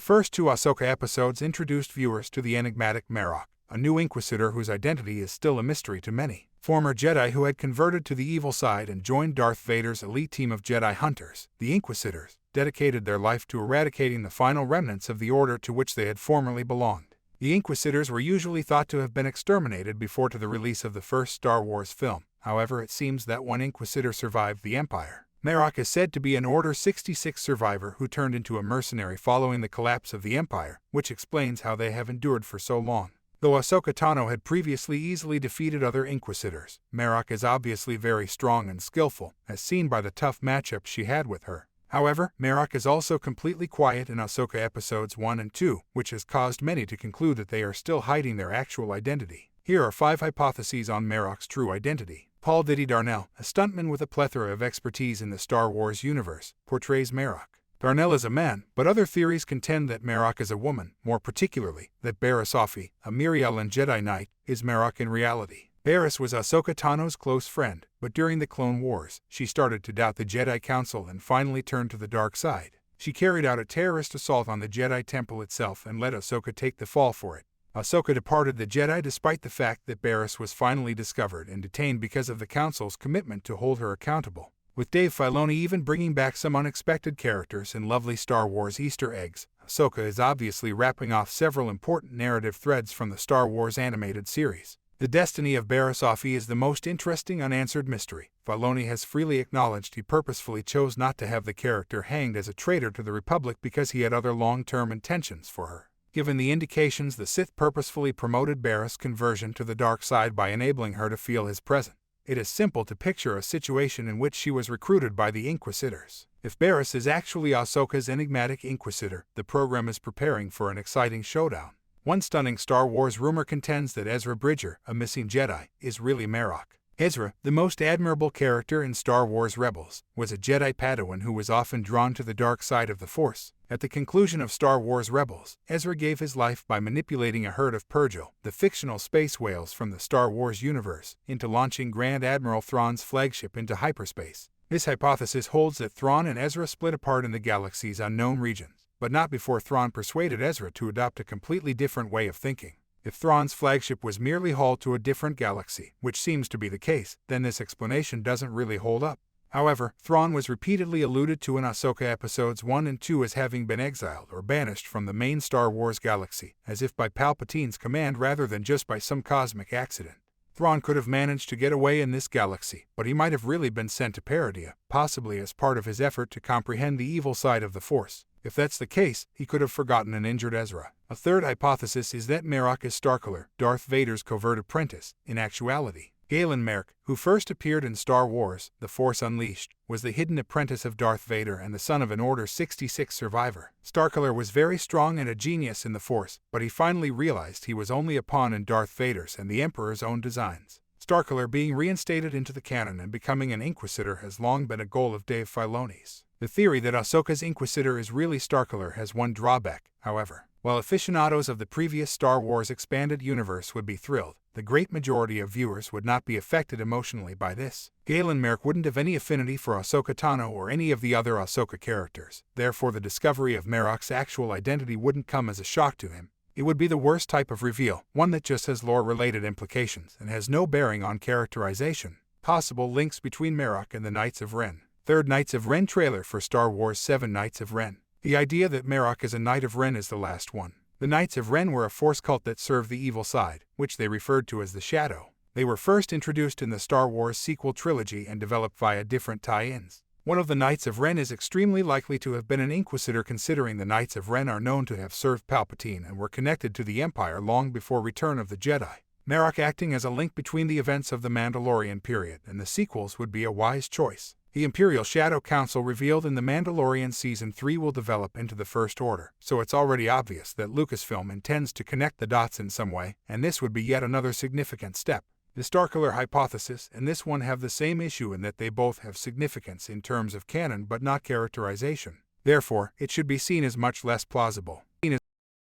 first two Ahsoka episodes introduced viewers to the enigmatic Marrok, a new Inquisitor whose identity is still a mystery to many. Former Jedi who had converted to the evil side and joined Darth Vader's elite team of Jedi hunters, the Inquisitors, dedicated their life to eradicating the final remnants of the order to which they had formerly belonged. The Inquisitors were usually thought to have been exterminated before to the release of the first Star Wars film. However, it seems that one Inquisitor survived the Empire. Marrok is said to be an Order 66 survivor who turned into a mercenary following the collapse of the Empire, which explains how they have endured for so long. Though Ahsoka Tano had previously easily defeated other Inquisitors, Marrok is obviously very strong and skillful, as seen by the tough matchup she had with her. However, Marrok is also completely quiet in Ahsoka episodes 1 and 2, which has caused many to conclude that they are still hiding their actual identity. Here are 5 hypotheses on Marrok's true identity. Paul Diddy Darnell, a stuntman with a plethora of expertise in the Star Wars universe, portrays Marrok. Darnell is a man, but other theories contend that Marrok is a woman, more particularly, that Barriss Offee, a Mirialan Jedi Knight, is Marrok in reality. Barriss was Ahsoka Tano's close friend, but during the Clone Wars, she started to doubt the Jedi Council and finally turned to the dark side. She carried out a terrorist assault on the Jedi Temple itself and let Ahsoka take the fall for it. Ahsoka departed the Jedi despite the fact that Barriss was finally discovered and detained because of the Council's commitment to hold her accountable. With Dave Filoni even bringing back some unexpected characters and lovely Star Wars Easter eggs, Ahsoka is obviously wrapping off several important narrative threads from the Star Wars animated series. The destiny of Barriss Offee is the most interesting unanswered mystery. Filoni has freely acknowledged he purposefully chose not to have the character hanged as a traitor to the Republic because he had other long-term intentions for her. Given the indications, the Sith purposefully promoted Barriss' conversion to the dark side by enabling her to feel his presence. It is simple to picture a situation in which she was recruited by the Inquisitors. If Barriss is actually Ahsoka's enigmatic Inquisitor, the program is preparing for an exciting showdown. One stunning Star Wars rumor contends that Ezra Bridger, a missing Jedi, is really Marrok. Ezra, the most admirable character in Star Wars Rebels, was a Jedi Padawan who was often drawn to the dark side of the Force. At the conclusion of Star Wars Rebels, Ezra gave his life by manipulating a herd of Purrgil, the fictional space whales from the Star Wars universe, into launching Grand Admiral Thrawn's flagship into hyperspace. This hypothesis holds that Thrawn and Ezra split apart in the galaxy's unknown regions, but not before Thrawn persuaded Ezra to adopt a completely different way of thinking. If Thrawn's flagship was merely hauled to a different galaxy, which seems to be the case, then this explanation doesn't really hold up. However, Thrawn was repeatedly alluded to in Ahsoka episodes 1 and 2 as having been exiled or banished from the main Star Wars galaxy, as if by Palpatine's command rather than just by some cosmic accident. Thrawn could have managed to get away in this galaxy, but he might have really been sent to Peridea, possibly as part of his effort to comprehend the evil side of the Force. If that's the case, he could have forgotten an injured Ezra. A third hypothesis is that Marrok is Starkiller, Darth Vader's covert apprentice. In actuality, Galen Marrok, who first appeared in Star Wars: The Force Unleashed, was the hidden apprentice of Darth Vader and the son of an Order 66 survivor. Starkiller was very strong and a genius in the Force, but he finally realized he was only a pawn in Darth Vader's and the Emperor's own designs. Starkiller being reinstated into the canon and becoming an Inquisitor has long been a goal of Dave Filoni's. The theory that Ahsoka's Inquisitor is really Starkiller has one drawback, however. While aficionados of the previous Star Wars expanded universe would be thrilled, the great majority of viewers would not be affected emotionally by this. Galen Marrok wouldn't have any affinity for Ahsoka Tano or any of the other Ahsoka characters, therefore the discovery of Marrok's actual identity wouldn't come as a shock to him. It would be the worst type of reveal, one that just has lore-related implications and has no bearing on characterization. Possible links between Marrok and the Knights of Ren. Third Knights of Ren trailer for Star Wars 7 Knights of Ren. The idea that Marrok is a Knight of Ren is the last one. The Knights of Ren were a Force cult that served the evil side, which they referred to as the Shadow. They were first introduced in the Star Wars sequel trilogy and developed via different tie-ins. One of the Knights of Ren is extremely likely to have been an Inquisitor, considering the Knights of Ren are known to have served Palpatine and were connected to the Empire long before Return of the Jedi. Marrok acting as a link between the events of the Mandalorian period and the sequels would be a wise choice. The Imperial Shadow Council revealed in The Mandalorian Season 3 will develop into the First Order, so it's already obvious that Lucasfilm intends to connect the dots in some way, and this would be yet another significant step. The Starkiller hypothesis and this one have the same issue in that they both have significance in terms of canon but not characterization. Therefore, it should be seen as much less plausible.